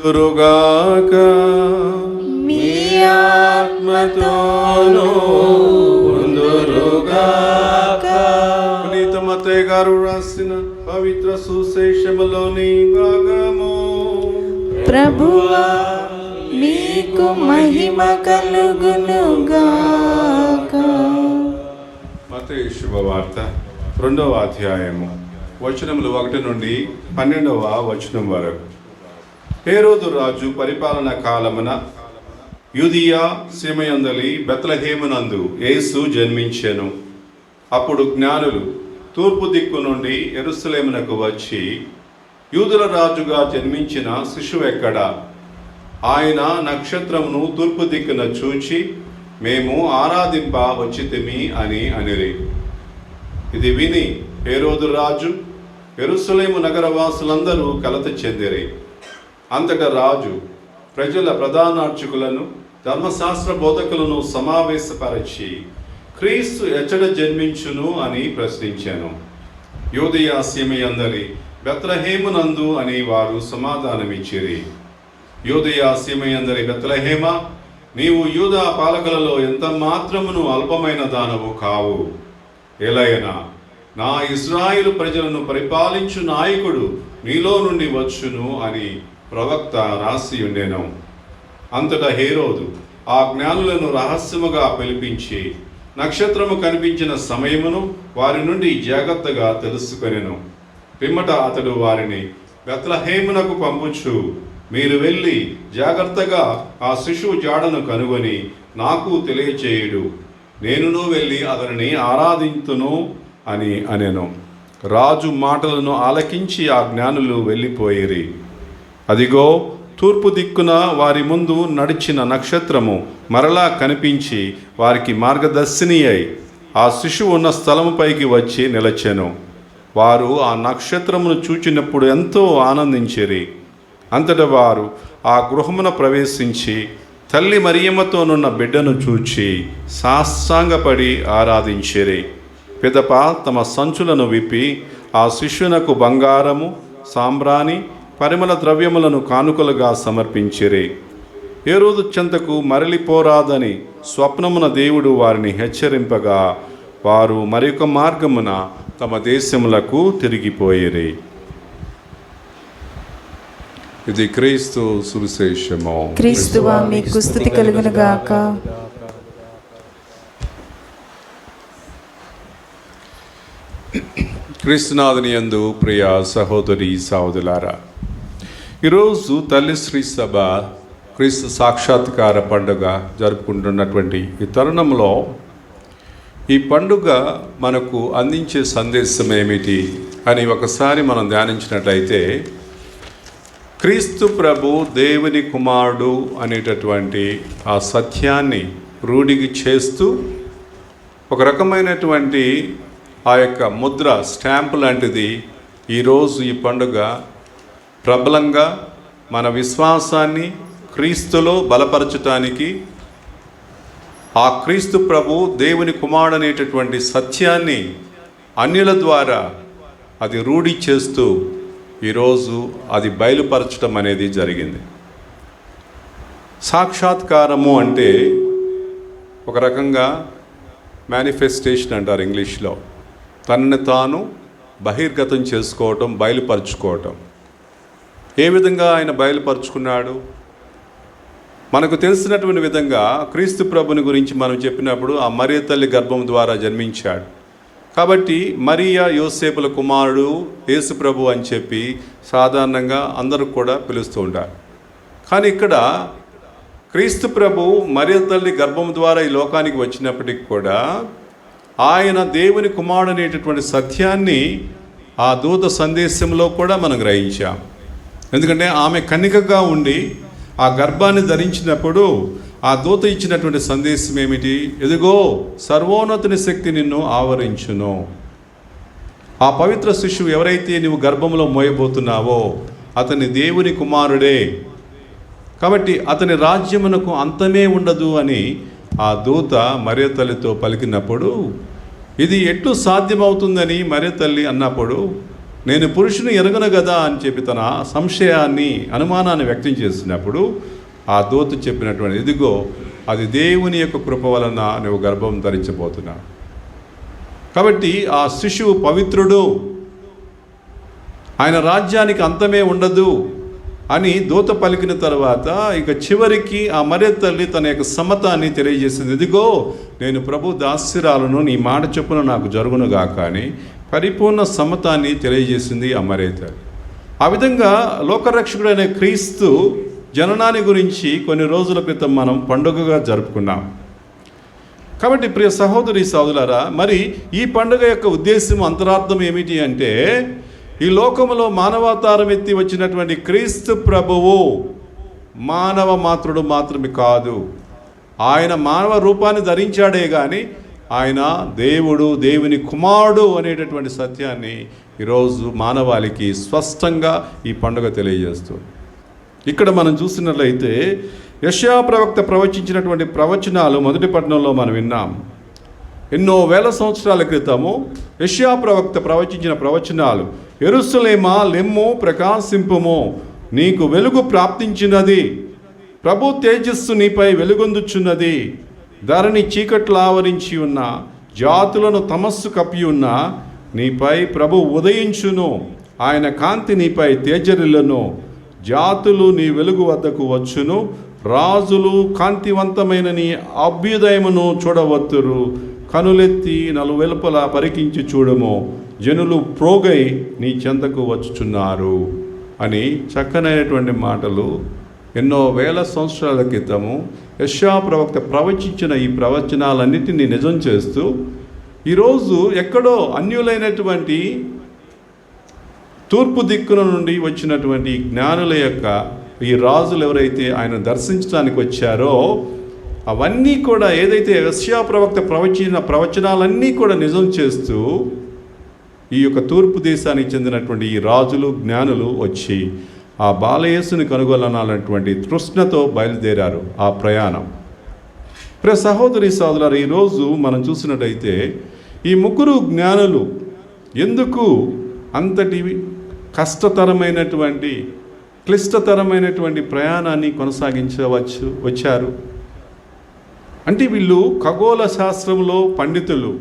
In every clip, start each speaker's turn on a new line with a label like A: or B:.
A: దురుగాక
B: మీ ఆత్మతోనూ ఉందురుగాక.
A: పునీత మత్తయి గారు రాసిన పవిత్ర సువిశేషములోని భాగము.
B: ప్రభువా మీకు మహిమ కలుగునుగాక.
A: మత్తయి శుభవార్త 2వ అధ్యాయము వచనములు 1 నుండి 12వ వచనం వరకు. హేరోదు రాజు పరిపాలన కాలమున యూదియా సీమయందలి బెత్లెహేమునందు యేసు జన్మించెను. అప్పుడు జ్ఞానులు తూర్పు దిక్కు నుండి యెరూషలేమునకు వచ్చి, యూదుల రాజుగా జన్మించిన శిశువు ఎక్కడా? ఆయన నక్షత్రమును తూర్పు దిక్కున చూచి మేము ఆరాధింప వచ్చితిమి అని అనిరి. ఇది విని హేరోదు రాజు యెరూషలేము నగరవాసులందరూ కలత చెందిరి. అంతటా రాజు ప్రజల ప్రధానార్చకులను ధర్మశాస్త్ర బోధకులను సమావేశపరచి క్రీస్తు ఎచ్చట జన్మించును అని ప్రశ్నించాను. యూదయ సీమయందలి బెత్లెహేమునందు అని వారు సమాధానమిచ్చిరి. యూదయ సీమయందలి బెత్లెహేమ, నీవు యూదా పాలకులలో ఎంత మాత్రమును అల్పమైన దానవు కావు. ఎలయనా నా ఇశ్రాయేలు ప్రజలను పరిపాలించు నాయకుడు నీలో నుండి వచ్చును అని ప్రవక్త రాసి ఉండెను. అంతటా హేరోదు ఆ జ్ఞానులను రహస్యముగా పిలిపించి నక్షత్రము కనిపించిన సమయమును వారి నుండి జాగ్రత్తగా తెలుసుకొనెను. పిమ్మట అతడు వారిని బెత్లెహేమునకు పంపుచు, మీరు వెళ్ళి జాగ్రత్తగా ఆ శిశువు జాడను కనుగొని నాకు తెలియచేయుడు, నేనును వెళ్ళి అతనిని ఆరాధింతును అని అనెను. రాజు మాటలను ఆలకించి ఆ జ్ఞానులు వెళ్ళిపోయిరి. అదిగో తూర్పు దిక్కున వారి ముందు నడిచిన నక్షత్రము మరలా కనిపించి వారికి మార్గదర్శిని అయి ఆ శిశువు ఉన్న స్థలముపైకి వచ్చి నిలచెను. వారు ఆ నక్షత్రమును చూచినప్పుడు ఎంతో ఆనందించిరి. అంతటా వారు ఆ గృహమున ప్రవేశించి తల్లి మరియమ్మతోనున్న బిడ్డను చూచి సాష్టాంగపడి ఆరాధించిరి. పిదప తమ సంచులను విప్పి ఆ శిశువునకు బంగారము, సాంబ్రాణి, పరిమళ ద్రవ్యములను కానుకలుగా సమర్పించిరి. హేరోదు చెంతకు మరలిపోరాదని స్వప్నమున దేవుడు వారిని హెచ్చరింపగా వారు మరొక మార్గమున తమ దేశములకు తిరిగిపోయిరి. ఇది క్రీస్తు సువిశేషము.
B: క్రీస్తువా మీకు స్తుతి కలుగునుగాక.
A: క్రీస్తునాథుని యందు ప్రియ సహోదరి సహోదరులారా, ఈరోజు తల్లి శ్రీ సభ క్రీస్తు సాక్షాత్కార పండుగ జరుపుకుంటున్నటువంటి ఈ తరుణంలో ఈ పండుగ మనకు అందించే సందేశం ఏమిటి అని ఒకసారి మనం ధ్యానించినట్లయితే, క్రీస్తు ప్రభు దేవుని కుమారుడు అనేటటువంటి ఆ సత్యాన్ని రూఢికి చేస్తూ ఒక రకమైనటువంటి ఆ యొక్క ముద్ర, స్టాంపు లాంటిది ఈరోజు ఈ పండుగ ప్రబలంగా మన విశ్వాసాన్ని క్రీస్తులో బలపరచటానికి, ఆ క్రీస్తు ప్రభు దేవుని కుమారుడు అనేటటువంటి సత్యాన్ని అన్యుల ద్వారా అది రూఢి చేస్తూ ఈరోజు అది బయలుపరచడం అనేది జరిగింది. సాక్షాత్కారము అంటే ఒక రకంగా మేనిఫెస్టేషన్ అంటారు ఇంగ్లీష్లో. తనని తాను బహిర్గతం చేసుకోవటం, బయలుపరుచుకోవటం. ఏ విధంగా ఆయన బయలుపరుచుకున్నాడు? మనకు తెలిసినటువంటి విధంగా క్రీస్తు ప్రభుని గురించి మనం చెప్పినప్పుడు ఆ మరియ తల్లి గర్భం ద్వారా జన్మించాడు కాబట్టి మరియా యోసేపుల కుమారుడు యేసు ప్రభు అని చెప్పి సాధారణంగా అందరూ కూడా పిలుస్తూ ఉంటారు. కానీ ఇక్కడ క్రీస్తు ప్రభు మరియ తల్లి గర్భం ద్వారా ఈ లోకానికి వచ్చినప్పటికి కూడా ఆయన దేవుని కుమారుడు అనేటటువంటి సత్యాన్ని ఆ దూత సందేశంలో కూడా మనం గ్రహించాం. ఎందుకంటే ఆమె కన్నికగా ఉండి ఆ గర్భాన్ని ధరించినప్పుడు ఆ దూత ఇచ్చినటువంటి సందేశం ఏమిటి? ఎదుగో సర్వోన్నతుని శక్తి నిన్ను ఆవరించును. ఆ పవిత్ర శిశువు ఎవరైతే నువ్వు గర్భంలో మోయబోతున్నావో అతని దేవుని కుమారుడే, కాబట్టి అతని రాజ్యమునకు అంతమే ఉండదు అని ఆ దూత మరియ తల్లితో పలికినప్పుడు, ఇది ఎట్లు సాధ్యమవుతుందని మరియ తల్లి అన్నప్పుడు నేను పురుషుని ఎరగను కదా అని చెప్పి తన సంశయాన్ని, అనుమానాన్ని వ్యక్తం చేసినప్పుడు ఆ దూత చెప్పినటువంటి, ఇదిగో అది దేవుని యొక్క కృప వలన నువ్వు గర్భం ధరించబోతున్నావు. కాబట్టి ఆ శిశువు పవిత్రుడు, ఆయన రాజ్యానికి అంతమే ఉండదు అని దూత పలికిన తర్వాత ఇక చివరికి ఆ మరియ తల్లి తన యొక్క సమ్మతాన్ని తెలియజేసింది. ఇదిగో నేను ప్రభు దాస్యురాలను, నీ మాట చొప్పున నాకు జరుగునుగా కానీ పరిపూర్ణ సమ్మతాన్ని తెలియజేసింది ఆ మరియ తల్లి. ఆ విధంగా లోకరక్షకుడైన క్రీస్తు జననాన్ని గురించి కొన్ని రోజుల క్రితం మనం పండుగగా జరుపుకున్నాం. కాబట్టి ప్రియ సహోదరి సహోదరులారా, మరి ఈ పండుగ యొక్క ఉద్దేశం, అంతరార్థం ఏమిటి అంటే, ఈ లోకములో మానవావతారం ఎత్తి వచ్చినటువంటి క్రీస్తు ప్రభువు మానవ మాతృడు మాత్రమే కాదు, ఆయన మానవ రూపాన్ని ధరించాడే కానీ ఆయన దేవుడు, దేవుని కుమారుడు అనేటటువంటి సత్యాన్ని ఈరోజు మానవాళికి స్పష్టంగా ఈ పండుగ తెలియజేస్తుంది. ఇక్కడ మనం చూసినట్లయితే యెషయా ప్రవక్త ప్రవచించినటువంటి ప్రవచనాలు మొదటి పట్టణంలో మనం విన్నాం. ఎన్నో వేల సంవత్సరాల క్రితము యెషయా ప్రవక్త ప్రవచించిన ప్రవచనాలు, యెరూషలేమా లెమ్ము ప్రకాశింపుము, నీకు వెలుగు ప్రాప్తించినది, ప్రభు తేజస్సు నీపై వెలుగొందుచున్నది, ధరణి చీకట్లు ఆవరించి ఉన్న, జాతులను తమస్సు కప్పి ఉన్న, నీపై ప్రభు ఉదయించును, ఆయన కాంతి నీపై తేజరిల్లును, జాతులు నీ వెలుగు వద్దకు వచ్చును, రాజులు కాంతివంతమైన నీ అభ్యుదయమును చూడవత్తురు, కనులెత్తి నలువెలుపల పరికించి చూడము, జనులు ప్రోగై నీ చెంతకు వచ్చుచున్నారు అని చక్కనైనటువంటి మాటలు ఎన్నో వేల సంవత్సరాల క్రితము యెషయా ప్రవక్త ప్రవచించిన ఈ ప్రవచనాలన్నిటినీ నిజం చేస్తూ ఈరోజు ఎక్కడో అన్యులైనటువంటి తూర్పు దిక్కున నుండి వచ్చినటువంటి జ్ఞానుల యొక్క ఈ రాజులు ఎవరైతే ఆయన దర్శించడానికి వచ్చారో అవన్నీ కూడా ఏదైతే యెషయా ప్రవక్త ప్రవచించిన ప్రవచనాలన్నీ కూడా నిజం చేస్తూ ఈ యొక్క తూర్పు దేశానికి చెందినటువంటి ఈ రాజులు, జ్ఞానులు వచ్చి ఆ బాలయేసుని కనుగొనాలన్నటువంటి తృష్ణతో బయలుదేరారు ఆ ప్రయాణం. ప్రియ సహోదరి సహోదరులారా, ఈరోజు మనం చూసినట్టయితే ఈ ముగ్గురు జ్ఞానులు ఎందుకు అంతటి కష్టతరమైనటువంటి, క్లిష్టతరమైనటువంటి ప్రయాణాన్ని వచ్చారు అంటే, వీళ్ళు ఖగోళ శాస్త్రంలో పండితులు,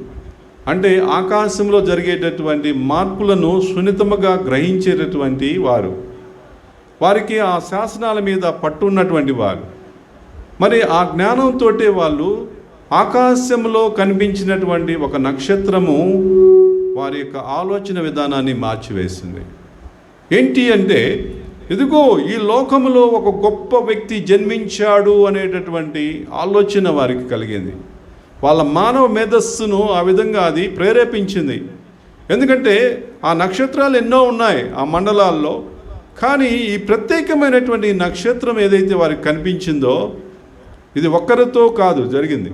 A: అంటే ఆకాశంలో జరిగేటటువంటి మార్పులను సున్నితముగా గ్రహించేటటువంటి వారు, వారికి ఆ శాసనాల మీద పట్టున్నటువంటి వారు. మరి ఆ జ్ఞానంతో వాళ్ళు ఆకాశంలో కనిపించినటువంటి ఒక నక్షత్రము వారి యొక్క ఆలోచన విధానాన్ని మార్చివేసింది. ఏంటి అంటే, ఇదిగో ఈ లోకములో ఒక గొప్ప వ్యక్తి జన్మించాడు అనేటటువంటి ఆలోచన వారికి కలిగింది. వాళ్ళ మానవ మేధస్సును ఆ విధంగా అది ప్రేరేపించింది. ఎందుకంటే ఆ నక్షత్రాలు ఎన్నో ఉన్నాయి ఆ మండలాల్లో, కానీ ఈ ప్రత్యేకమైనటువంటి నక్షత్రం ఏదైతే వారికి కనిపించిందో ఇది ఒక్కరితో కాదు జరిగింది.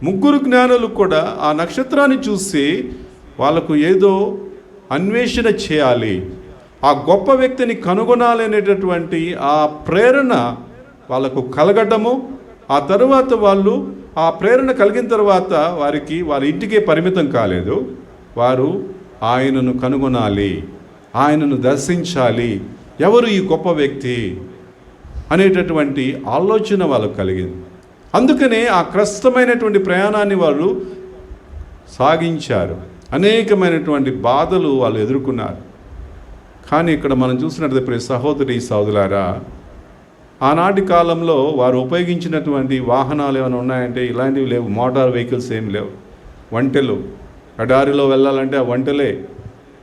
A: ముగ్గురు జ్ఞానులు కూడా ఆ నక్షత్రాన్ని చూసి వాళ్ళకు ఏదో అన్వేషణ చేయాలి, ఆ గొప్ప వ్యక్తిని కనుగొనాలి అనేటటువంటి ఆ ప్రేరణ వాళ్ళకు కలగటము. ఆ తరువాత వాళ్ళు ఆ ప్రేరణ కలిగిన తర్వాత వారి ఇంటికే పరిమితం కాలేదు, వారు ఆయనను కనుగొనాలి, ఆయనను దర్శించాలి, ఎవరు ఈ గొప్ప వ్యక్తి అనేటటువంటి ఆలోచన వాళ్ళకు కలిగింది. అందుకనే ఆ కష్టమైనటువంటి ప్రయాణాన్ని వాళ్ళు సాగించారు. అనేకమైనటువంటి బాధలు వాళ్ళు ఎదుర్కొన్నారు. కానీ ఇక్కడ మనం చూసినట్లయితే ప్రియ సహోదరి సహోదరులారా, ఆనాటి కాలంలో వారు ఉపయోగించినటువంటి వాహనాలు ఏమైనా ఉన్నాయంటే ఇలాంటివి లేవు. మోటార్ వెహికల్స్ ఏం లేవు. ఒంటెలు, ఎడారిలో వెళ్ళాలంటే ఆ ఒంటెలే,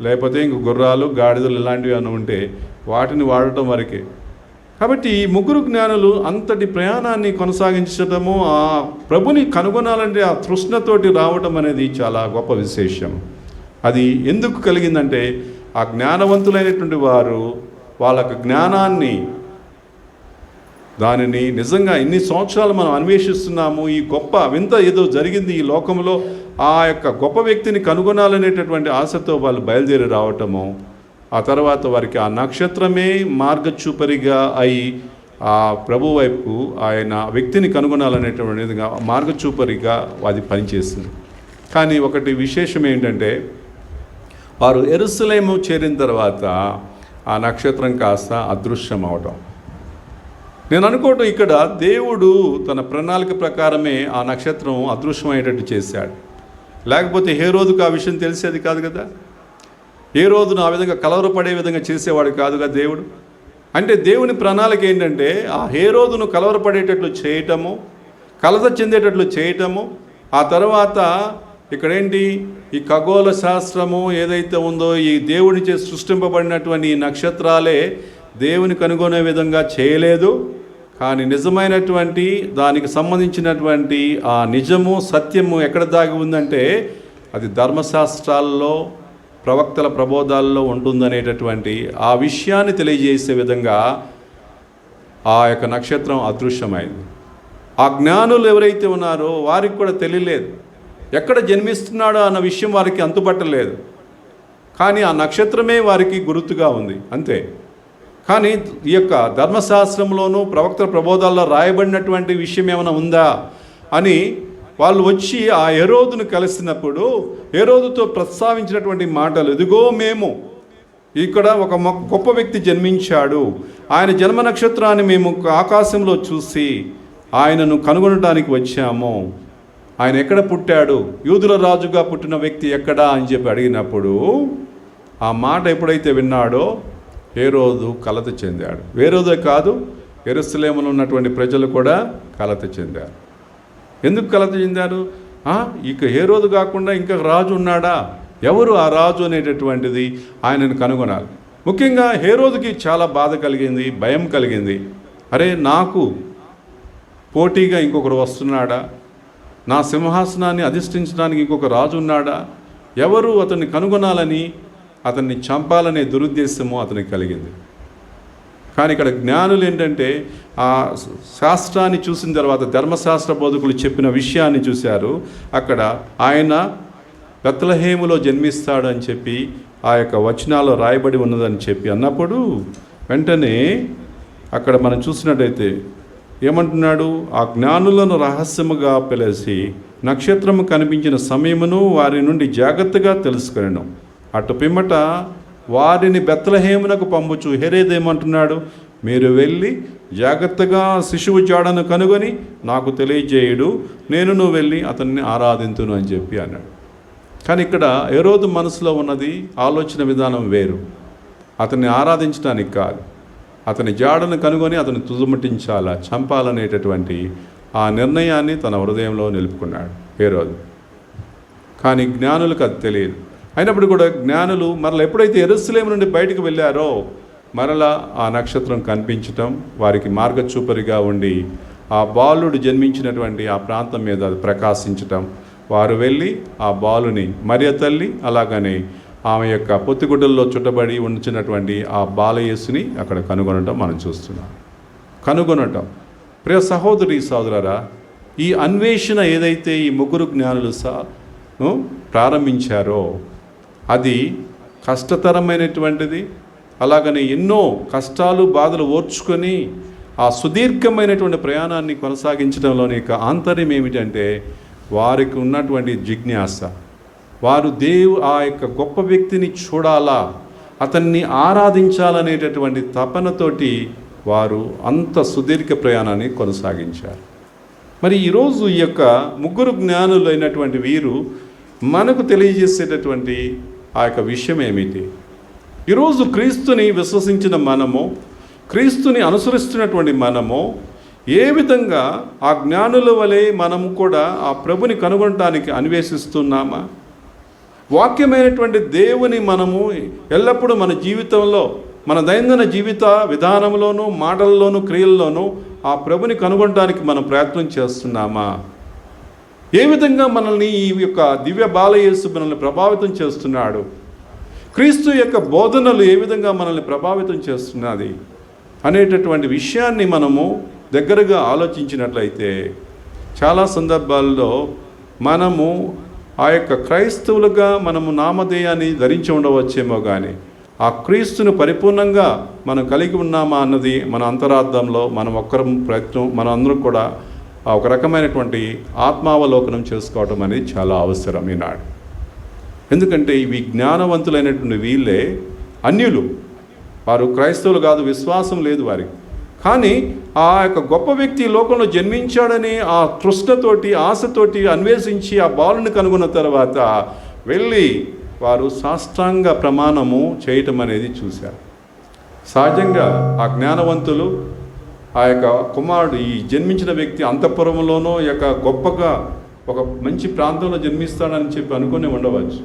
A: లేకపోతే ఇంక గుర్రాలు, గాడిదలు ఇలాంటివి ఏమైనా ఉంటే వాటిని వాడటం వరకే. కాబట్టి ఈ ముగ్గురు జ్ఞానులు అంతటి ప్రయాణాన్ని కొనసాగించటము, ఆ ప్రభుని కనుగొనాలంటే ఆ తృష్ణతోటి రావటం అనేది చాలా గొప్ప విశేషం. అది ఎందుకు కలిగిందంటే, ఆ జ్ఞానవంతులైనటువంటి వారు వాళ్ళ జ్ఞానాన్ని, దానిని నిజంగా ఇన్ని సంవత్సరాలు మనం అన్వేషిస్తున్నాము, ఈ గొప్ప వింత ఏదో జరిగింది ఈ లోకంలో, ఆ యొక్క గొప్ప వ్యక్తిని కనుగొనాలనేటటువంటి ఆశతో వాళ్ళు బయలుదేరి రావటము, ఆ తర్వాత వారికి ఆ నక్షత్రమే మార్గచూపరిగా అయి ఆ ప్రభు వైపు ఆయన వ్యక్తిని కనుగొనాలనేటువంటి మార్గచూపరిగా అది పనిచేస్తుంది. కానీ ఒకటి విశేషం ఏంటంటే, వారు యెరూషలేము చేరిన తర్వాత ఆ నక్షత్రం కాస్త అదృశ్యం అవటం. నేను అనుకోవటం ఇక్కడ దేవుడు తన ప్రణాళిక ప్రకారమే ఆ నక్షత్రం అదృశ్యమయ్యేటట్టు చేశాడు. లేకపోతే హేరోదుకు ఆ విషయం తెలిసేది కాదు కదా. హేరోదును ఆ విధంగా కలవరపడే విధంగా చేసేవాడు కాదుగా దేవుడు. అంటే దేవుని ప్రణాళిక ఏంటంటే ఆ హేరోదును కలవరపడేటట్లు చేయటము, కలత చెందేటట్లు చేయటము. ఆ తర్వాత ఇక్కడేంటి, ఈ ఖగోళ శాస్త్రము ఏదైతే ఉందో, ఈ దేవుని చే సృష్టింపబడినటువంటి ఈ నక్షత్రాలే దేవుని కనుగొనే విధంగా చేయలేదు. కానీ నిజమైనటువంటి దానికి సంబంధించినటువంటి ఆ నిజము సత్యము ఎక్కడ దాగి ఉందంటే అది ధర్మశాస్త్రాల్లో, ప్రవక్తల ప్రబోధాల్లో ఉంటుందనేటటువంటి ఆ విషయాన్ని తెలియజేసే విధంగా ఆ యొక్క నక్షత్రం అదృశ్యమైంది. ఆ జ్ఞానులు ఎవరైతే ఉన్నారో వారికి కూడా తెలియలేదు, ఎక్కడ జన్మిస్తున్నాడో అన్న విషయం వారికి అంతుపట్టలేదు. కానీ ఆ నక్షత్రమే వారికి గుర్తుగా ఉంది అంతే. కానీ ఈ యొక్క ధర్మశాస్త్రంలోనూ ప్రవక్తల ప్రబోధాల్లో రాయబడినటువంటి విషయం ఏమైనా ఉందా అని వాళ్ళు వచ్చి ఆ హేరోదును కలిసినప్పుడు హేరోదుతో ప్రస్తావించినటువంటి మాటలు, ఇదిగో మేము ఇక్కడ ఒక గొప్ప వ్యక్తి జన్మించాడు, ఆయన జన్మ నక్షత్రాన్ని మేము ఆకాశంలో చూసి ఆయనను కనుగొనడానికి వచ్చాము, ఆయన ఎక్కడ పుట్టాడు, యూదుల రాజుగా పుట్టిన వ్యక్తి ఎక్కడా అని చెప్పి అడిగినప్పుడు ఆ మాట ఎప్పుడైతే విన్నాడో హేరోదు కలత చెందాడు. హేరోదే కాదు, యెరూషలేములో ఉన్నటువంటి ప్రజలు కూడా కలత చెందారు. ఎందుకు కలత చెందారు? ఇక హేరోదు కాకుండా ఇంకా రాజు ఉన్నాడా, ఎవరు ఆ రాజు అనేటటువంటిది ఆయనను కనుగొనాలి. ముఖ్యంగా హేరోదుకి చాలా బాధ కలిగింది, భయం కలిగింది. అరే, నాకు పోటీగా ఇంకొకరు వస్తున్నాడా, నా సింహాసనాన్ని అధిష్ఠించడానికి ఇంకొక రాజు ఉన్నాడా, ఎవరు అతన్ని కనుగొనాలని, అతన్ని చంపాలనే దురుద్దేశము అతనికి కలిగింది. కానీ ఇక్కడ జ్ఞానులు ఏంటంటే ఆ శాస్త్రాన్ని చూసిన తర్వాత ధర్మశాస్త్ర బోధకులు చెప్పిన విషయాన్ని చూశారు. అక్కడ ఆయన బెత్లెహేములో జన్మిస్తాడు అని చెప్పి ఆ యొక్క వచనాల్లో రాయబడి ఉన్నదని చెప్పి అన్నప్పుడు వెంటనే అక్కడ మనం చూసినట్టయితే ఏమంటున్నాడు, ఆ జ్ఞానులను రహస్యముగా పిలిచి నక్షత్రము కనిపించిన సమయమును వారి నుండి జాగ్రత్తగా తెలుసుకొనెను. అటు పిమ్మట వారిని బెత్లెహేమునకు పంపుచు హేరోదు ఏమంటున్నాడు, మీరు వెళ్ళి జాగ్రత్తగా శిశువు జాడను కనుగొని నాకు తెలియజేయుడు, నేను వెళ్ళి అతన్ని ఆరాధింతును అని చెప్పి అన్నాడు. కానీ ఇక్కడ హేరోదు మనసులో ఉన్నది ఆలోచన విధానం వేరు. అతన్ని ఆరాధించడానికి కాదు, అతని జాడను కనుగొని అతన్ని తుదముట్టించాలా, చంపాలనేటటువంటి ఆ నిర్ణయాన్ని తన హృదయంలో నిలుపుకున్నాడు హేరోదు. కానీ జ్ఞానులకు అది తెలియదు. అయినప్పుడు కూడా జ్ఞానులు మరలా ఎప్పుడైతే యెరూషలేము నుండి బయటకు వెళ్ళారో మరలా ఆ నక్షత్రం కనిపించటం వారికి మార్గచూపరిగా ఉండి ఆ బాలుడు జన్మించినటువంటి ఆ ప్రాంతం మీద అది ప్రకాశించటం, వారు వెళ్ళి ఆ బాలుని మరియ తల్లి అలాగనే ఆమె యొక్క పొత్తిగుడ్డల్లో చుట్టబడి ఉంచినటువంటి ఆ బాలయేసుని అక్కడ కనుగొనటం మనం చూస్తున్నాం. కనుగొనటం ప్రియ సహోదరి సోదరరా, ఈ అన్వేషణ ఏదైతే ఈ ముగ్గురు జ్ఞానులు ప్రారంభించారో అది కష్టతరమైనటువంటిది. అలాగని ఎన్నో కష్టాలు బాధలు ఓర్చుకొని ఆ సుదీర్ఘమైనటువంటి ప్రయాణాన్ని కొనసాగించడంలోని యొక్క ఆంతర్యం ఏమిటంటే వారికి ఉన్నటువంటి జిజ్ఞాస. వారు ఆ యొక్క గొప్ప వ్యక్తిని చూడాలా, అతన్ని ఆరాధించాలనేటటువంటి తపనతోటి వారు అంత సుదీర్ఘ ప్రయాణాన్ని కొనసాగించారు. మరి ఈరోజు ఈ యొక్క ముగ్గురు జ్ఞానులు అయినటువంటి వీరు మనకు తెలియజేసేటటువంటి ఆ యొక్క విషయం ఏమిటి? ఈరోజు క్రీస్తుని విశ్వసించిన మనము, క్రీస్తుని అనుసరిస్తున్నటువంటి మనము ఏ విధంగా ఆ జ్ఞానుల వలె మనము కూడా ఆ ప్రభుని కనుగొనటానికి అన్వేషిస్తున్నామా? వాక్యమైనటువంటి దేవుని మనము ఎల్లప్పుడూ మన జీవితంలో, మన దైనందిన జీవిత విధానంలోనూ, మాటల్లోనూ, క్రియల్లోనూ ఆ ప్రభుని కనుగొనటానికి మనం ప్రయత్నం చేస్తున్నామా? ఏ విధంగా మనల్ని ఈ యొక్క దివ్య బాలయేసు మనల్ని ప్రభావితం చేస్తున్నాడు? క్రీస్తు యొక్క బోధనలు ఏ విధంగా మనల్ని ప్రభావితం చేస్తున్నది అనేటటువంటి విషయాన్ని మనము దగ్గరగా ఆలోచించినట్లయితే చాలా సందర్భాల్లో మనము ఆ యొక్క క్రైస్తవులుగా మనము నామధేయాన్ని ధరించి ఉండవచ్చేమో కానీ ఆ క్రీస్తును పరిపూర్ణంగా మనం కలిగి ఉన్నామా అన్నది మన అంతరార్థంలో మనం అందరం కూడా ఒక రకమైనటువంటి ఆత్మావలోకనం చేసుకోవటం అనేది చాలా అవసరం ఈనాడు. ఎందుకంటే ఇవి జ్ఞానవంతులైనటువంటి వీళ్ళే అన్యులు, వారు క్రైస్తవులు కాదు, విశ్వాసం లేదు వారికి. కానీ ఆ యొక్క గొప్ప వ్యక్తి లోకంలో జన్మించాడని ఆ తృష్ణతోటి ఆశతోటి అన్వేషించి ఆ బాలుని కనుగొన్న తర్వాత వెళ్ళి వారు సాష్టాంగ ప్రమాణము చేయటం అనేది చూశారు. సహజంగా ఆ జ్ఞానవంతులు ఆ యొక్క కుమారుడు, ఈ జన్మించిన వ్యక్తి అంతఃపురంలోనో యొక్క గొప్పగా ఒక మంచి ప్రాంతంలో జన్మిస్తాడని చెప్పి అనుకునే ఉండవచ్చు.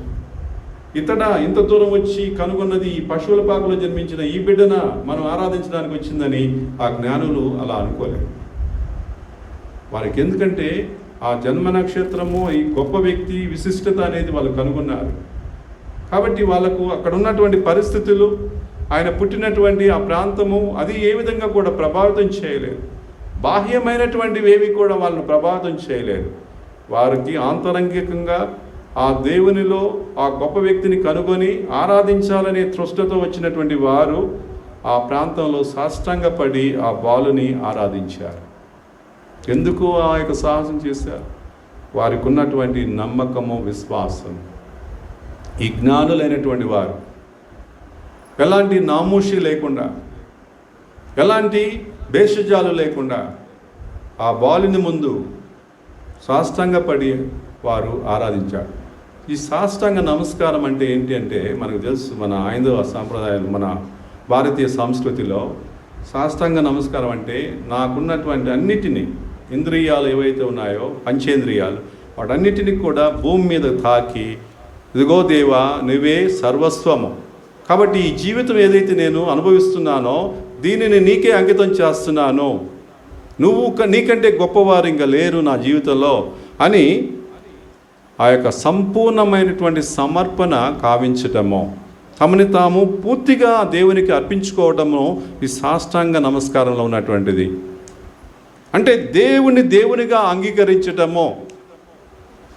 A: ఇంత దూరం వచ్చి కనుగొన్నది ఈ పశువుల పాకలో జన్మించిన ఈ బిడ్డన మనం ఆరాధించడానికి వచ్చిందని ఆ జ్ఞానులు అలా అనుకోలేదు. వారికి ఎందుకంటే ఆ జన్మ నక్షత్రము, ఈ గొప్ప వ్యక్తి విశిష్టత అనేది వాళ్ళు కనుగొన్నారు. కాబట్టి వాళ్ళకు అక్కడ ఉన్నటువంటి పరిస్థితులు, ఆయన పుట్టినటువంటి ఆ ప్రాంతము అది ఏ విధంగా కూడా ప్రభావితం చేయలేదు. బాహ్యమైనటువంటివి ఏవి కూడా వాళ్ళని ప్రభావితం చేయలేదు. వారికి ఆంతరంగికంగా ఆ దేవునిలో ఆ గొప్ప వ్యక్తిని కనుగొని ఆరాధించాలనే తృష్ణతో వచ్చినటువంటి వారు ఆ ప్రాంతంలో సాష్టాంగపడి ఆ బాలుని ఆరాధించారు. ఎందుకు ఆ యొక్క సాహసం చేశారు? వారికి ఉన్నటువంటి నమ్మకము, విశ్వాసం. ఈ జ్ఞానులైనటువంటి వారు ఎలాంటి నామూషి లేకుండా, ఎలాంటి భేషజాలు లేకుండా ఆ బాలుని ముందు సాష్టాంగపడి వారు ఆరాధించారు. ఈ సాష్టాంగ నమస్కారం అంటే ఏంటి అంటే మనకు తెలుసు, మన హైందవ సాంప్రదాయాలు, మన భారతీయ సంస్కృతిలో సాష్టాంగ నమస్కారం అంటే నాకున్నటువంటి అన్నిటినీ, ఇంద్రియాలు ఏవైతే ఉన్నాయో పంచేంద్రియాలు, వాటన్నిటినీ కూడా భూమి మీద తాకి, ఇదిగో దేవా నువ్వే సర్వస్వము, కాబట్టి ఈ జీవితం ఏదైతే నేను అనుభవిస్తున్నానో దీనిని నీకే అంకితం చేస్తున్నాను, నువ్వు నీకంటే గొప్పవారు ఇంకా లేరు నా జీవితంలో అని ఆ యొక్క సంపూర్ణమైనటువంటి సమర్పణ కావించటము, తమని తాము పూర్తిగా దేవునికి అర్పించుకోవటము ఈ సాష్టాంగ నమస్కారంలో ఉన్నటువంటిది. అంటే దేవునిగా అంగీకరించటము,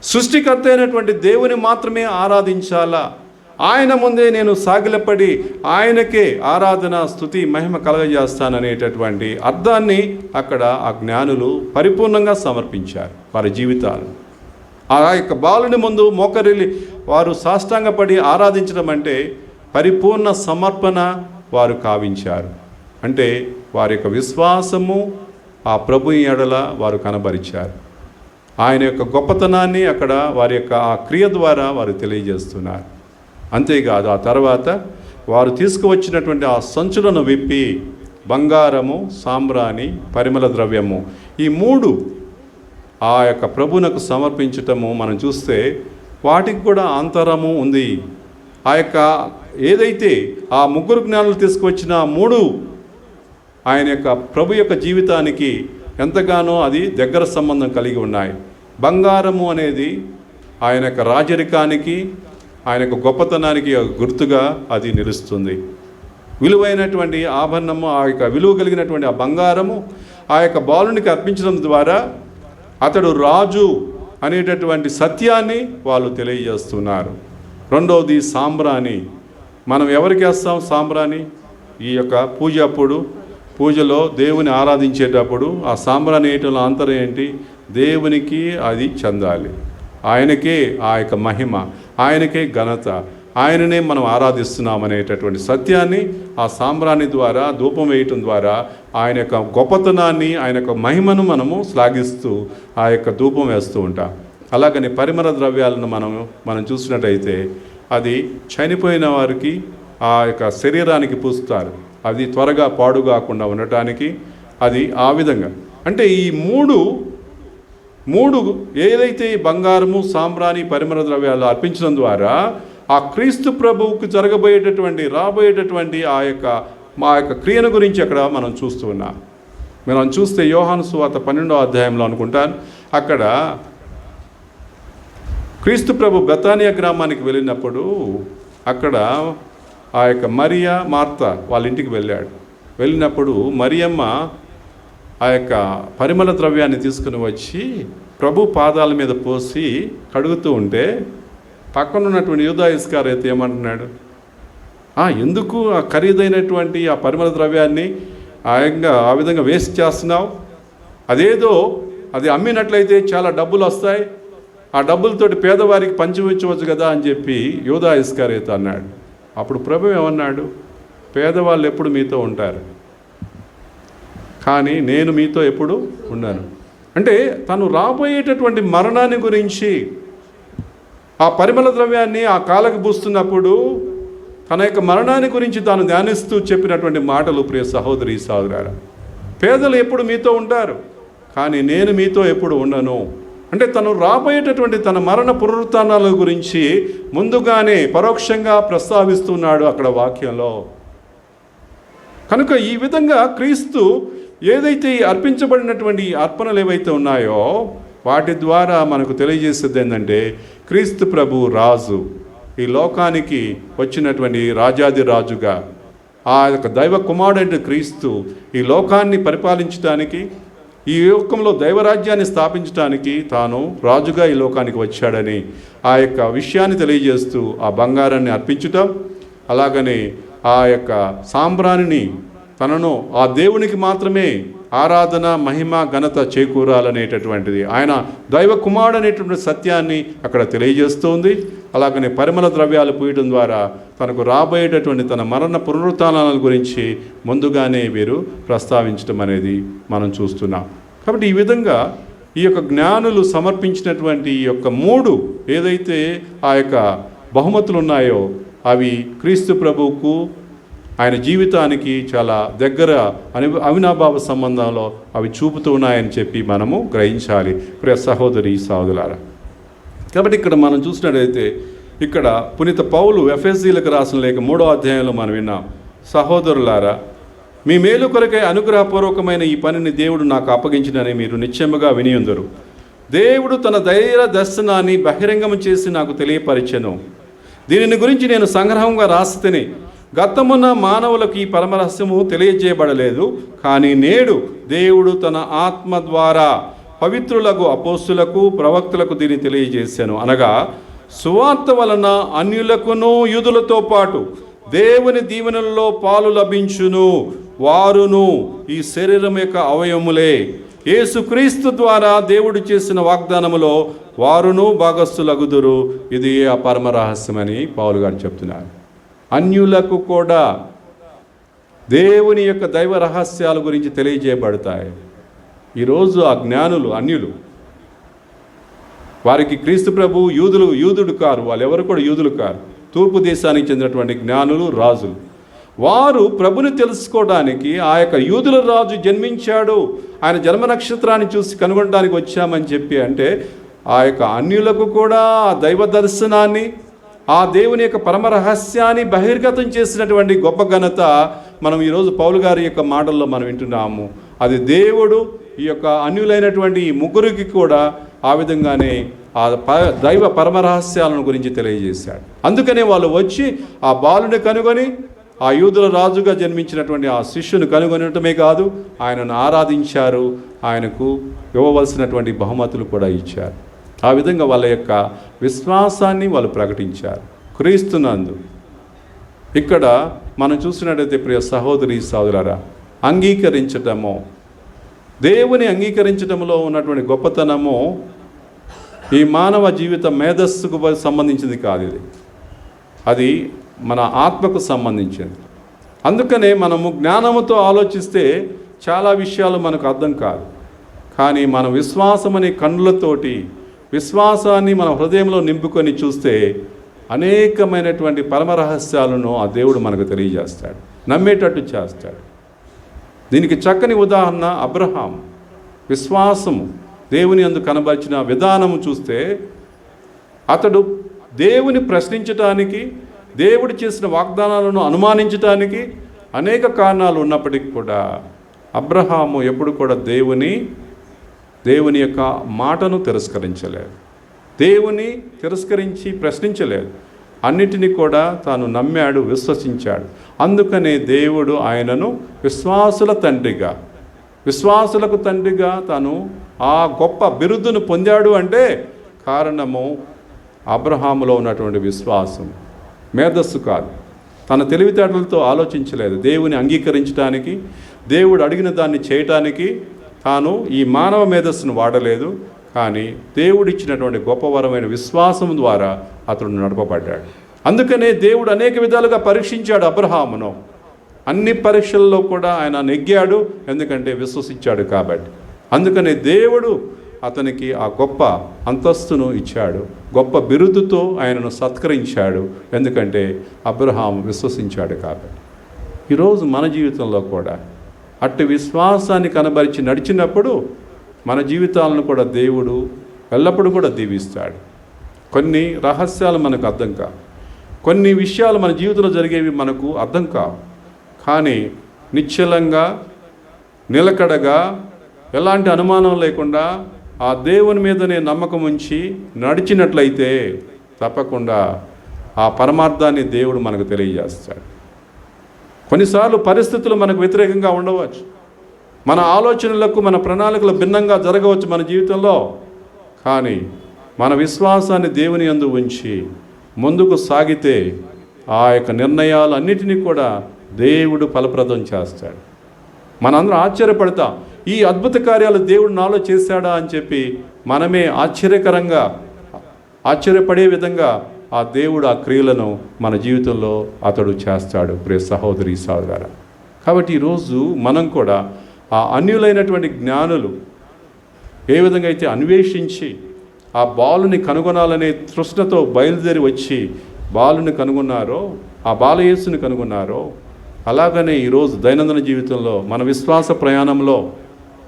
A: సృష్టికర్త అయినటువంటి దేవుని మాత్రమే ఆరాధించాలా, ఆయన ముందే నేను సాగిలపడి ఆయనకే ఆరాధన, స్తుతి, మహిమ కలగజేస్తాననేటటువంటి అర్థాన్ని అక్కడ ఆ జ్ఞానులు పరిపూర్ణంగా సమర్పించారు. వారి జీవితాలు ఆ యొక్క బాలుని ముందు మోకరిల్లి వారు సాష్టాంగపడి ఆరాధించడం అంటే పరిపూర్ణ సమర్పణ వారు కావించారు. అంటే వారి యొక్క విశ్వాసము ఆ ప్రభు ఎడల వారు కనబరిచారు. ఆయన యొక్క గొప్పతనాన్ని అక్కడ వారి యొక్క ఆ క్రియ ద్వారా వారు తెలియజేస్తున్నారు. అంతేకాదు ఆ తర్వాత వారు తీసుకువచ్చినటువంటి ఆ సంచులను విప్పి బంగారము, సాంబ్రాణి, పరిమళ ద్రవ్యము, ఈ మూడు ఆ యొక్క ప్రభువునకు సమర్పించటము మనం చూస్తే వాటికి కూడా అంతరము ఉంది. ఆ యొక్క ఏదైతే ఆ ముగ్గురు జ్ఞానులు తీసుకువచ్చిన మూడు ఆయన యొక్క ప్రభు యొక్క జీవితానికి ఎంతగానో అది దగ్గర సంబంధం కలిగి ఉన్నాయి. బంగారము అనేది ఆయన యొక్క రాజరికానికి, ఆయన యొక్క గొప్పతనానికి గుర్తుగా అది నిలుస్తుంది. విలువైనటువంటి ఆభరణము, ఆ యొక్క విలువ కలిగినటువంటి ఆ బంగారము ఆ యొక్క బాలునికి అర్పించడం ద్వారా అతడు రాజు అనేటటువంటి సత్యాన్ని వాళ్ళు తెలియజేస్తున్నారు. రెండవది సాంబ్రాణి. మనం ఎవరికి వేస్తాం సాంబ్రాణి? ఈ యొక్క పూజ అప్పుడు, పూజలో దేవుని ఆరాధించేటప్పుడు ఆ సాంబ్రాణి వేయటంలో అంతరం ఏంటి? దేవునికి అది చెందాలి, ఆయనకే ఆ యొక్క మహిమ, ఆయనకే ఘనత, ఆయననే మనం ఆరాధిస్తున్నామనేటటువంటి సత్యాన్ని ఆ సాంబ్రాణి ద్వారా, ధూపం వేయటం ద్వారా ఆయన యొక్క గొప్పతనాన్ని, ఆయన యొక్క మహిమను మనము శ్లాఘిస్తూ ఆ యొక్క ధూపం వేస్తూ ఉంటాం. అలాగని పరిమళ ద్రవ్యాలను మనం చూసినట్టయితే అది చనిపోయిన వారికి ఆ యొక్క శరీరానికి పూస్తారు, అది త్వరగా పాడు కాకుండా ఉండటానికి. అది ఆ విధంగా అంటే ఈ మూడు ఏదైతే బంగారము, సాంబ్రాణి, పరిమళ ద్రవ్యాలు అర్పించడం ద్వారా ఆ క్రీస్తు ప్రభువుకు రాబోయేటటువంటి ఆ యొక్క క్రియను గురించి అక్కడ మనం చూస్తూ ఉన్నాం. మనం చూస్తే యోహాను సువార్త 12వ అధ్యాయంలో అనుకుంటాను, అక్కడ క్రీస్తు ప్రభు బెతానియా గ్రామానికి వెళ్ళినప్పుడు అక్కడ ఆ యొక్క మరియా, మార్త వాళ్ళ ఇంటికి వెళ్ళినప్పుడు మరియమ్మ ఆ యొక్క పరిమళ ద్రవ్యాన్ని తీసుకుని వచ్చి ప్రభు పాదాల మీద పోసి కడుగుతూ ఉంటే పక్కన ఉన్నటువంటి యూదా ఇస్కారియోతు ఏమంటున్నాడు? ఎందుకు ఆ ఖరీదైనటువంటి ఆ పరిమళ ద్రవ్యాన్ని ఆ విధంగా వేస్ట్ చేస్తున్నావు? అది అమ్మినట్లయితే చాలా డబ్బులు వస్తాయి, ఆ డబ్బులతోటి పేదవారికి పంచివచ్చు కదా అని చెప్పి యూదా ఇస్కరియోతు అన్నాడు. అప్పుడు ప్రభువు ఏమన్నాడు? పేదవాళ్ళు ఎప్పుడు మీతో ఉంటారు, కానీ నేను మీతో ఎప్పుడు ఉన్నాను. అంటే తను రాబోయేటటువంటి మరణాన్ని గురించి, ఆ పరిమళ ద్రవ్యాన్ని ఆ కాళ్ళకు పూస్తున్నప్పుడు తన యొక్క మరణాన్ని గురించి తాను ధ్యానిస్తూ చెప్పినటువంటి మాటలు. ప్రియ సహోదరి సహోదరులారా, పేదలు ఎప్పుడు మీతో ఉంటారు, కానీ నేను మీతో ఎప్పుడు ఉండను. అంటే తను రాబోయేటటువంటి తన మరణ పునరుత్థానాల గురించి ముందుగానే పరోక్షంగా ప్రస్తావిస్తున్నాడు అక్కడ వాక్యంలో. కనుక ఈ విధంగా క్రీస్తు ఏదైతే అర్పించబడినటువంటి అర్పణలు ఏవైతే ఉన్నాయో వాటి ద్వారా మనకు తెలియజేసేది ఏంటంటే, క్రీస్తు ప్రభు రాజు, ఈ లోకానికి వచ్చినటువంటి రాజాది రాజుగా, ఆ యొక్క దైవ కుమారుడైన క్రీస్తు ఈ లోకాన్ని పరిపాలించడానికి, ఈ లోకంలో దైవరాజ్యాన్ని స్థాపించడానికి తాను రాజుగా ఈ లోకానికి వచ్చాడని ఆ యొక్క విషయాన్ని తెలియజేస్తూ ఆ బంగారాన్ని అర్పించటం, అలాగనే ఆ యొక్క సాంబ్రాణిని తనను ఆ దేవునికి మాత్రమే ఆరాధన, మహిమ, ఘనత చేకూరాలనేటటువంటిది ఆయన దైవ కుమారుడు అనేటువంటి సత్యాన్ని అక్కడ తెలియజేస్తుంది. అలాగనే పరిమళ ద్రవ్యాలు పూయడం ద్వారా తనకు రాబోయేటటువంటి తన మరణ పునరుత్థానాల గురించి ముందుగానే వీరు ప్రస్తావించడం అనేది మనం చూస్తున్నాం. కాబట్టి ఈ విధంగా ఈ యొక్క జ్ఞానులు సమర్పించినటువంటి ఈ యొక్క 3 ఏదైతే ఆ యొక్క బహుమతులు ఉన్నాయో అవి క్రీస్తు ప్రభువుకు ఆయన జీవితానికి చాలా దగ్గర అవినాభావ సంబంధంలో అవి చూపుతూ ఉన్నాయని చెప్పి మనము గ్రహించాలి ప్రియ సహోదరి సహోదరులారా. కాబట్టి ఇక్కడ మనం చూసినట్లయితే ఇక్కడ పునీత పౌలు ఎఫెసీలకు రాసిన లేఖ 3వ అధ్యాయంలో మనం విన్నాం, సహోదరులారా మీ మేలు కొరకై అనుగ్రహపూర్వకమైన ఈ పనిని దేవుడు నాకు అప్పగించినని మీరు నిశ్చయముగా వినియుందరు. దేవుడు తన ధైర్య దర్శనాన్ని బహిరంగం చేసి నాకు తెలియపరిచెను. దీనిని గురించి నేను సంగ్రహంగా రాసితిని. గతమున మానవులకు ఈ పరమరహస్యము తెలియజేయబడలేదు, కానీ నేడు దేవుడు తన ఆత్మ ద్వారా పవిత్రులకు, అపోస్తులకు, ప్రవక్తలకు దీన్ని తెలియజేశాను. అనగా సువార్త వలన అన్యులకును యూదులతో పాటు దేవుని దీవెనల్లో పాలు లభించును. వారును ఈ శరీరం యొక్క అవయవములే. యేసుక్రీస్తు ద్వారా దేవుడు చేసిన వాగ్దానములో వారును భాగస్థులగుదురు. ఇది ఆ పరమ రహస్యమని పౌలు గారు చెప్తున్నారు. అన్యులకు కూడా దేవుని యొక్క దైవ రహస్యాల గురించి తెలియజేయబడతాయి. ఈరోజు ఆ జ్ఞానులు అన్యులు, వారికి క్రీస్తు ప్రభు యూదుడు కారు, వాళ్ళు ఎవరు కూడా యూదులు కారు, తూర్పు దేశానికి చెందినటువంటి జ్ఞానులు, రాజులు. వారు ప్రభుని తెలుసుకోవడానికి ఆ యొక్క యూదుల రాజు జన్మించాడు, ఆయన జన్మ నక్షత్రాన్ని చూసి కనుగొనడానికి వచ్చామని చెప్పి అంటే ఆ యొక్క అన్యులకు కూడా ఆ దైవ దర్శనాన్ని, ఆ దేవుని యొక్క పరమ రహస్యాన్ని బహిర్గతం చేసినటువంటి గొప్ప ఘనత మనం ఈరోజు పౌలు గారి యొక్క మాటల్లో మనం వింటున్నాము. అది దేవుడు ఈ యొక్క అన్యులైనటువంటి ఈ ముగ్గురికి కూడా ఆ విధంగానే ఆ దైవ పరమ రహస్యాలను గురించి తెలియజేశాడు. అందుకనే వాళ్ళు వచ్చి ఆ బాలుని కనుగొని ఆ యూదుల రాజుగా జన్మించినటువంటి ఆ శిష్యుని కనుగొనటమే కాదు, ఆయనను ఆరాధించారు, ఆయనకు ఇవ్వవలసినటువంటి బహుమతులు కూడా ఇచ్చారు. ఆ విధంగా వాళ్ళ యొక్క విశ్వాసాన్ని వాళ్ళు ప్రకటించారు క్రీస్తునందు. ఇక్కడ మనం చూసినట్టయితే ప్రియ సహోదరి సహోదరులారా, అంగీకరించటము, దేవుని అంగీకరించటంలో ఉన్నటువంటి గొప్పతనము ఈ మానవ జీవిత మేధస్సుకు సంబంధించింది కాదు, అది మన ఆత్మకు సంబంధించింది. అందుకనే మనము జ్ఞానముతో ఆలోచిస్తే చాలా విషయాలు మనకు అర్థం కాదు, కానీ మన విశ్వాసం అనే కన్నులతోటి విశ్వాసాన్ని మన హృదయంలో నింపుకొని చూస్తే అనేకమైనటువంటి పరమ రహస్యాలను ఆ దేవుడు మనకు తెలియజేస్తాడు, నమ్మేటట్టు చేస్తాడు. దీనికి చక్కని ఉదాహరణ అబ్రహాం. విశ్వాసము దేవుని యందు కనబరిచిన విధానము చూస్తే అతడు దేవుని ప్రశ్నించటానికి, దేవుడు చేసిన వాగ్దానాలను అనుమానించటానికి అనేక కారణాలు ఉన్నప్పటికీ కూడా అబ్రహాము ఎప్పుడు కూడా దేవుని యొక్క మాటను తిరస్కరించలేదు, దేవుని తిరస్కరించి ప్రశ్నించలేదు. అన్నిటినీ కూడా తాను నమ్మాడు, విశ్వసించాడు. అందుకనే దేవుడు ఆయనను విశ్వాసులకు తండ్రిగా తాను ఆ గొప్ప బిరుదును పొందాడు. అంటే కారణము అబ్రహాములో ఉన్నటువంటి విశ్వాసం, మేధస్సు కాదు. తన తెలివితేటలతో ఆలోచించలేదు, దేవుని అంగీకరించడానికి, దేవుడు అడిగిన దాన్ని చేయటానికి తాను ఈ మానవ మేధస్సును వాడలేదు, కానీ దేవుడిచ్చినటువంటి గొప్పవరమైన విశ్వాసం ద్వారా అతడు నడపబడ్డాడు. అందుకనే దేవుడు అనేక విధాలుగా పరీక్షించాడు అబ్రహామును. అన్ని పరీక్షల్లో కూడా ఆయన నెగ్గాడు, ఎందుకంటే విశ్వసించాడు కాబట్టి. అందుకనే దేవుడు అతనికి ఆ గొప్ప అంతస్తును ఇచ్చాడు, గొప్ప బిరుదుతో ఆయనను సత్కరించాడు, ఎందుకంటే అబ్రహాము విశ్వసించాడు కాబట్టి. ఈరోజు మన జీవితంలో కూడా అట్టి విశ్వాసాన్ని కనబరిచి నడిచినప్పుడు మన జీవితాలను కూడా దేవుడు ఎల్లప్పుడూ కూడా దీవిస్తాడు. కొన్ని రహస్యాలు మనకు అర్థం కావు, కొన్ని విషయాలు మన జీవితంలో జరిగేవి మనకు అర్థం కావు, కానీ నిశ్చలంగా నిలకడగా ఎలాంటి అనుమానం లేకుండా ఆ దేవుని మీదనే నమ్మకం ఉంచి నడిచినట్లయితే తప్పకుండా ఆ పరమార్థాన్ని దేవుడు మనకు తెలియజేస్తాడు. కొన్నిసార్లు పరిస్థితులు మనకు వ్యతిరేకంగా ఉండవచ్చు, మన ఆలోచనలకు మన ప్రణాళికలు భిన్నంగా జరగవచ్చు మన జీవితంలో, కానీ మన విశ్వాసాన్ని దేవుని యందు ఉంచి ముందుకు సాగితే ఆ యొక్క నిర్ణయాలు అన్నిటినీ కూడా దేవుడు ఫలప్రదం చేస్తాడు. మనందరం ఆశ్చర్యపడతాం, ఈ అద్భుత కార్యాలు దేవుడు నాలో చేశాడా అని చెప్పి మనమే ఆశ్చర్యపడే విధంగా ఆ దేవుడు ఆ క్రియలను మన జీవితంలో అతడు చేస్తాడు. ప్రియ సహోదరి సహోదరా, కాబట్టి ఈరోజు మనం కూడా ఆ అన్యులైనటువంటి జ్ఞానులు ఏ విధంగా అయితే అన్వేషించి ఆ బాలుని కనుగొనాలనే తృష్ణతో బయలుదేరి వచ్చి బాలుని కనుగొన్నారో, ఆ బాలయేసుని కనుగొన్నారో, అలాగనే ఈరోజు దైనందిన జీవితంలో మన విశ్వాస ప్రయాణంలో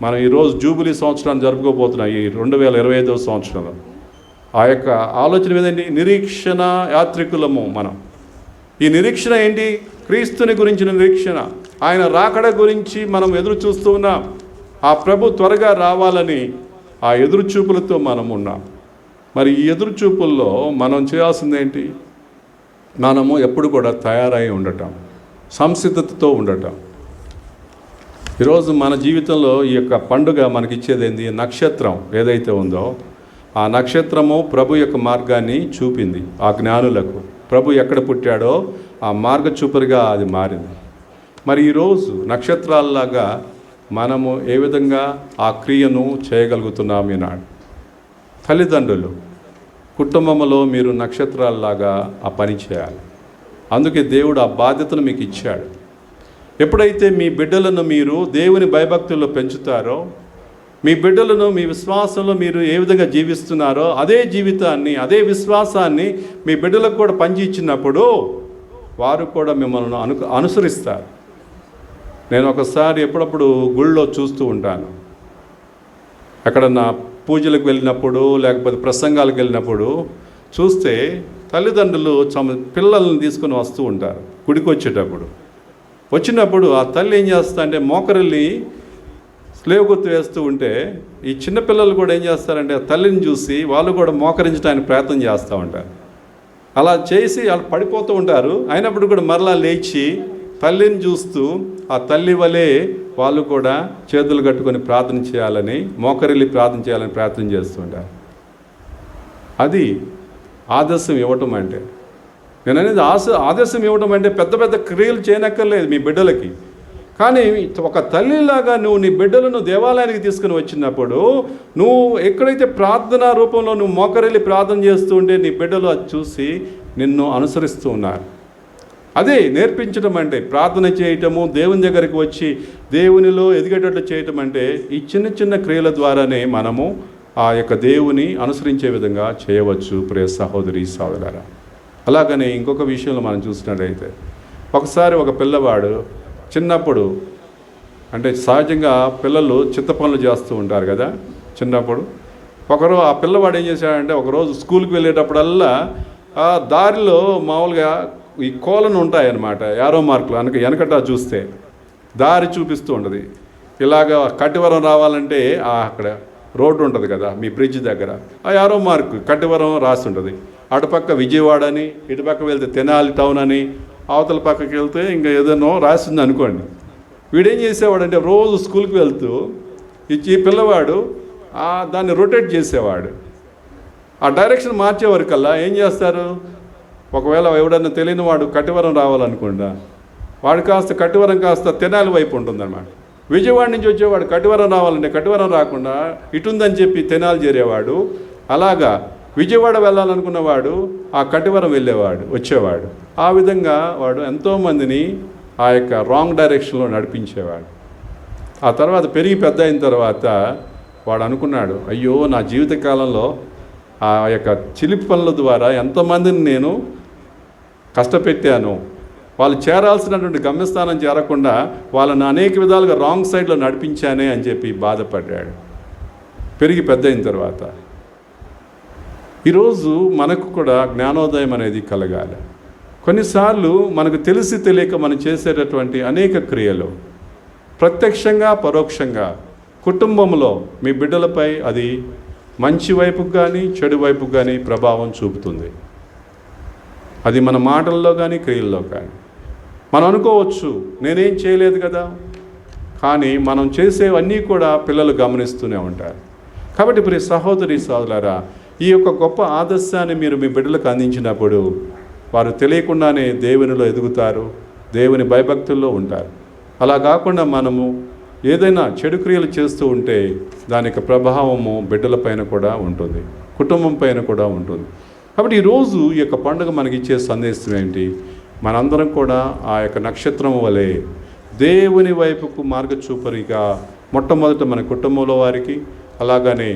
A: మనం ఈరోజు జూబిలీ సంవత్సరాన్ని జరుపుకోబోతున్నాం. ఈ 2025వ సంవత్సరంలో ఆ యొక్క ఆలోచన ఏదండి? నిరీక్షణ యాత్రికులము మనం. ఈ నిరీక్షణ ఏంటి? క్రీస్తుని గురించిన నిరీక్షణ, ఆయన రాకడ గురించి మనం ఎదురు చూస్తూ ఉన్నాం. ఆ ప్రభు త్వరగా రావాలని ఆ ఎదురు చూపులతో మనం ఉన్నాం. మరి ఈ ఎదురు చూపుల్లో మనం చేయాల్సిందేంటి? మనము ఎప్పుడు కూడా తయారై ఉండటం, సంసిద్ధతతో ఉండటం. ఈరోజు మన జీవితంలో ఈ యొక్క పండుగ మనకిచ్చేది ఏంది? నక్షత్రం ఏదైతే ఉందో ఆ నక్షత్రము ప్రభు యొక్క మార్గాన్ని చూపింది ఆ జ్ఞానులకు. ప్రభు ఎక్కడ పుట్టాడో ఆ మార్గచూపరిగా అది మారింది. మరి ఈరోజు నక్షత్రాల్లాగా మనము ఏ విధంగా ఆ క్రియను చేయగలుగుతున్నాం? ఈనాడు తల్లిదండ్రులు, కుటుంబంలో మీరు నక్షత్రాల్లాగా ఆ పని చేయాలి. అందుకే దేవుడు ఆ బాధ్యతను మీకు ఇచ్చాడు. ఎప్పుడైతే మీ బిడ్డలను మీరు దేవుని భయభక్తుల్లో పెంచుతారో, మీ బిడ్డలను మీ విశ్వాసంలో మీరు ఏ విధంగా జీవిస్తున్నారో అదే జీవితాన్ని, అదే విశ్వాసాన్ని మీ బిడ్డలకు కూడా పంచి ఇచ్చినప్పుడు వారు కూడా మిమ్మల్ని అనుసరిస్తారు. నేను ఒకసారి ఎప్పుడప్పుడు గుళ్ళో చూస్తూ ఉంటాను. ఎక్కడన్నా పూజలకు వెళ్ళినప్పుడు లేకపోతే ప్రసంగాలకు వెళ్ళినప్పుడు చూస్తే తల్లిదండ్రులు పిల్లల్ని తీసుకొని వస్తూ ఉంటారు. గుడికి వచ్చినప్పుడు ఆ తల్లి ఏం చేస్తా అంటే మోకరిల్ని స్లేవ్ గుర్తు వేస్తూ ఉంటే ఈ చిన్నపిల్లలు కూడా ఏం చేస్తారంటే ఆ తల్లిని చూసి వాళ్ళు కూడా మోకరించడానికి ప్రయత్నం చేస్తూ ఉంటారు. అలా చేసి వాళ్ళు పడిపోతూ ఉంటారు. అయినప్పుడు కూడా మరలా లేచి తల్లిని చూస్తూ ఆ తల్లి వలె వాళ్ళు కూడా చేతులు కట్టుకొని ప్రార్థన చేయాలని, మోకరిల్లి ప్రార్థన చేయాలని ప్రయత్నం చేస్తుంటారు. అది ఆదర్శం ఇవ్వటం అంటే. నేను అనేది ఆదర్శం ఇవ్వటం అంటే పెద్ద పెద్ద క్రియలు చేయనక్కర్లేదు మీ బిడ్డలకి. కానీ ఒక తల్లిలాగా నువ్వు నీ బిడ్డలను దేవాలయానికి తీసుకుని వచ్చినప్పుడు నువ్వు ఎక్కడైతే ప్రార్థనా రూపంలో నువ్వు మోకరిల్లి ప్రార్థన చేస్తూ ఉంటే నీ బిడ్డలు అది చూసి నిన్ను అనుసరిస్తూ ఉన్నారు. అదే నేర్పించడం అంటే, ప్రార్థన చేయటము, దేవుని దగ్గరికి వచ్చి దేవునిలో ఎదిగేటట్లు చేయటం అంటే ఈ చిన్న చిన్న క్రియల ద్వారానే మనము ఆ యొక్క దేవుని అనుసరించే విధంగా చేయవచ్చు. ప్రియ సహోదరి సహోదరులారా, అలాగనే ఇంకొక విషయంలో మనం చూసినట్లయితే ఒకసారి ఒక పిల్లవాడు చిన్నప్పుడు, అంటే సహజంగా పిల్లలు చిత్త పనులు చేస్తూ ఉంటారు కదా చిన్నప్పుడు. ఒకరోజు ఆ పిల్లవాడు ఏం చేశాడంటే, ఒకరోజు స్కూల్కి వెళ్ళేటప్పుడల్లా ఆ దారిలో మామూలుగా ఈ కోలను ఉంటాయన్నమాట, యారో మార్కులు. వెనకట చూస్తే దారి చూపిస్తూ ఉంటుంది. ఇలాగ కట్టివరం రావాలంటే అక్కడ రోడ్డు ఉంటుంది కదా మీ బ్రిడ్జ్ దగ్గర, ఆ యారో మార్కు కట్టివరం రాసి ఉంటుంది. అటుపక్క విజయవాడ అని, ఇటుపక్క వెళ్తే తెనాలి టౌన్ అని, అవతల పక్కకి వెళ్తే ఇంకా ఏదైనా రాసింది అనుకోండి. వీడేం చేసేవాడంటే రోజు స్కూల్కి వెళ్తూ ఈ పిల్లవాడు దాన్ని రొటేట్ చేసేవాడు. ఆ డైరెక్షన్ మార్చేవారికల్లా ఏం చేస్తారు, ఒకవేళ ఎవడన్నా తెలియని వాడు కట్టివరం రావాలనుకుండా వాడు కాస్త కట్టివరం కాస్త తెనాలి వైపు ఉంటుందన్నమాట. విజయవాడ నుంచి వచ్చేవాడు కటివరం రావాలంటే కటివరం రాకుండా ఇటుందని చెప్పి తెనాలి చేరేవాడు. అలాగా విజయవాడ వెళ్ళాలనుకున్నవాడు ఆ కటివరం వచ్చేవాడు. ఆ విధంగా వాడు ఎంతోమందిని ఆ యొక్క రాంగ్ డైరెక్షన్లో నడిపించేవాడు. ఆ తర్వాత పెరిగి పెద్ద అయిన తర్వాత వాడు అనుకున్నాడు, అయ్యో నా జీవితకాలంలో ఆ యొక్క చిలిపి పనుల ద్వారా ఎంతమందిని నేను కష్టపెట్టాను, వాళ్ళు చేరాల్సినటువంటి గమ్యస్థానం చేరకుండా వాళ్ళని అనేక విధాలుగా రాంగ్ సైడ్లో నడిపించానే అని చెప్పి బాధపడ్డాడు పెరిగి పెద్ద అయిన తర్వాత. ఈరోజు మనకు కూడా జ్ఞానోదయం అనేది కలగాలి. కొన్నిసార్లు మనకు తెలిసి తెలియక మనం చేసేటటువంటి అనేక క్రియలు ప్రత్యక్షంగా పరోక్షంగా కుటుంబంలో మీ బిడ్డలపై అది మంచి వైపుకు కానీ చెడు వైపుకు కానీ ప్రభావం చూపుతుంది. అది మన మాటల్లో కానీ క్రియల్లో కానీ. మనం అనుకోవచ్చు నేనేం చేయలేదు కదా, కానీ మనం చేసేవన్నీ కూడా పిల్లలు గమనిస్తూనే ఉంటారు. కాబట్టి ప్రియ సహోదరి సహోదరులారా, ఈ యొక్క గొప్ప ఆదర్శాన్ని మీరు మీ బిడ్డలకు అందించినప్పుడు వారు తెలియకుండానే దేవునిలో ఎదుగుతారు, దేవుని భయభక్తుల్లో ఉంటారు. అలా కాకుండా మనము ఏదైనా చెడు క్రియలు చేస్తూ ఉంటే దానికి ప్రభావము బిడ్డలపైన కూడా ఉంటుంది, కుటుంబం పైన కూడా ఉంటుంది. కాబట్టి ఈరోజు ఈ యొక్క పండుగ మనకి ఇచ్చే సందేశం ఏంటి? మనందరం కూడా ఆ యొక్క నక్షత్రం వలె దేవుని వైపుకు మార్గచూపరిగా మొట్టమొదట మన కుటుంబంలో వారికి, అలాగనే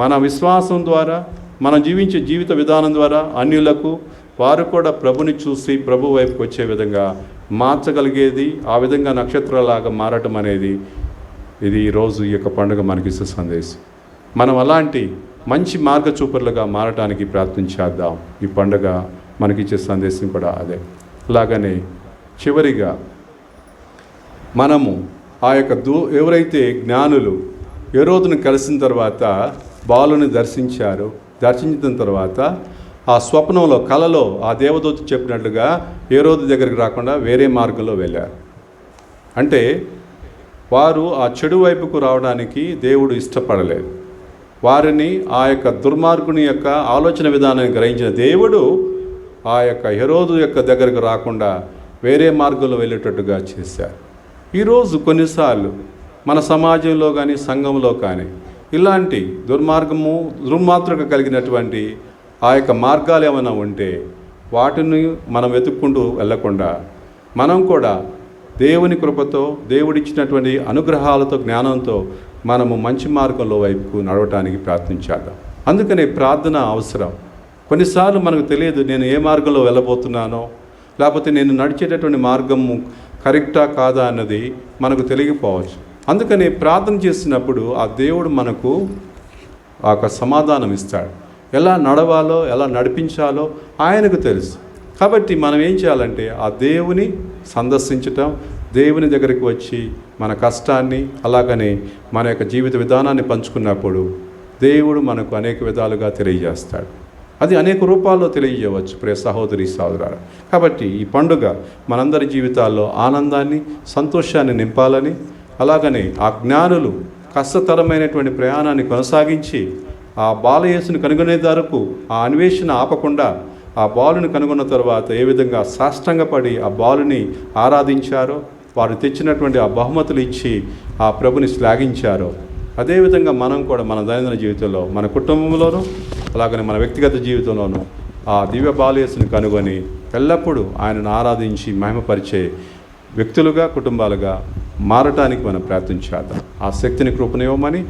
A: మన విశ్వాసం ద్వారా మనం జీవించే జీవిత విధానం ద్వారా అన్యులకు వారు కూడా ప్రభుని చూసి ప్రభు వైపుకి వచ్చే విధంగా మార్చగలిగేది, ఆ విధంగా నక్షత్రాలాగా మారటం అనేది ఇది ఈరోజు ఈ యొక్క పండుగ మనకిచ్చే సందేశం. మనం అలాంటి మంచి మార్గచూపరులుగా మారటానికి ప్రయత్నం చేద్దాం. ఈ పండుగ మనకిచ్చే సందేశం కూడా అదే. అలాగనే చివరిగా మనము ఆ యొక్క ఎవరైతే జ్ఞానులు హేరోదును కలిసిన తర్వాత బాలుని దర్శించిన తర్వాత ఆ స్వప్నంలో కలలో ఆ దేవదూత చెప్పినట్లుగా హేరోదు దగ్గరికి రాకుండా వేరే మార్గంలో వెళ్ళారు. అంటే వారు ఆ చెడు వైపుకు రావడానికి దేవుడు ఇష్టపడలేదు. వారిని ఆ యొక్క దుర్మార్గుని యొక్క ఆలోచన విధానాన్ని గ్రహించిన దేవుడు ఆ యొక్క హేరోదు యొక్క దగ్గరకు రాకుండా వేరే మార్గంలో వెళ్ళేటట్టుగా చేశారు. ఈరోజు కొన్నిసార్లు మన సమాజంలో కానీ సంఘంలో కానీ ఇలాంటి దుర్మాతృక కలిగినటువంటి ఆ యొక్క మార్గాలు ఏమైనా ఉంటే వాటిని మనం వెతుక్కుంటూ వెళ్ళకుండా మనం కూడా దేవుని కృపతో దేవుడిచ్చినటువంటి అనుగ్రహాలతో జ్ఞానంతో మనము మంచి మార్గంలో వైపుకు నడవటానికి ప్రయత్నించేద్దాం. అందుకనే ప్రార్థన అవసరం. కొన్నిసార్లు మనకు తెలియదు నేను ఏ మార్గంలో వెళ్ళబోతున్నానో, లేకపోతే నేను నడిచేటటువంటి మార్గము కరెక్టా కాదా అన్నది మనకు తెలియకపోవచ్చు. అందుకని ప్రార్థన చేసినప్పుడు ఆ దేవుడు మనకు ఆ యొక్క సమాధానం ఇస్తాడు. ఎలా నడవాలో ఎలా నడిపించాలో ఆయనకు తెలుసు. కాబట్టి మనం ఏం చేయాలంటే ఆ దేవుని సందర్శించటం, దేవుని దగ్గరికి వచ్చి మన కష్టాన్ని అలాగనే మన యొక్క జీవిత విధానాన్ని పంచుకున్నప్పుడు దేవుడు మనకు అనేక విధాలుగా తెలియజేస్తాడు. అది అనేక రూపాల్లో తెలియజేయవచ్చు ప్రియ సహోదరి సహోదరులారా. కాబట్టి ఈ పండుగ మనందరి జీవితాల్లో ఆనందాన్ని సంతోషాన్ని నింపాలని, అలాగనే ఆ జ్ఞానులు కష్టతరమైనటువంటి ప్రయాణాన్ని కొనసాగించి ఆ బాలయేసుని కనుగొనే వరకు ఆ అన్వేషణ ఆపకుండా ఆ బాలుని కనుగొన్న తర్వాత ఏ విధంగా సాష్టాంగపడి ఆ బాలుని ఆరాధించారో, వారు తెచ్చినటువంటి ఆ బహుమతులు ఇచ్చి ఆ ప్రభుని శ్లాఘించారో, అదేవిధంగా మనం కూడా మన దైనందిన జీవితంలో మన కుటుంబంలోనూ అలాగనే మన వ్యక్తిగత జీవితంలోనూ ఆ దివ్య బాలయేసుని కనుగొని ఎల్లప్పుడూ ఆయనను ఆరాధించి మహిమపరిచే వ్యక్తులుగా కుటుంబాలుగా మారటానికి మనం ప్రయత్నం చేద్దాం. ఆ శక్తిని కృపనివ్వమని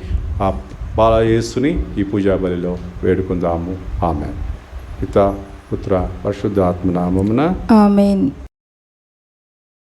A: ఆ బాలయేసుని ఈ పూజా బలిలో వేడుకుందాము. ఆమేన్. పితా పుత్ర పరిశుద్ధ ఆత్మ నామమున
B: ఆమేన్.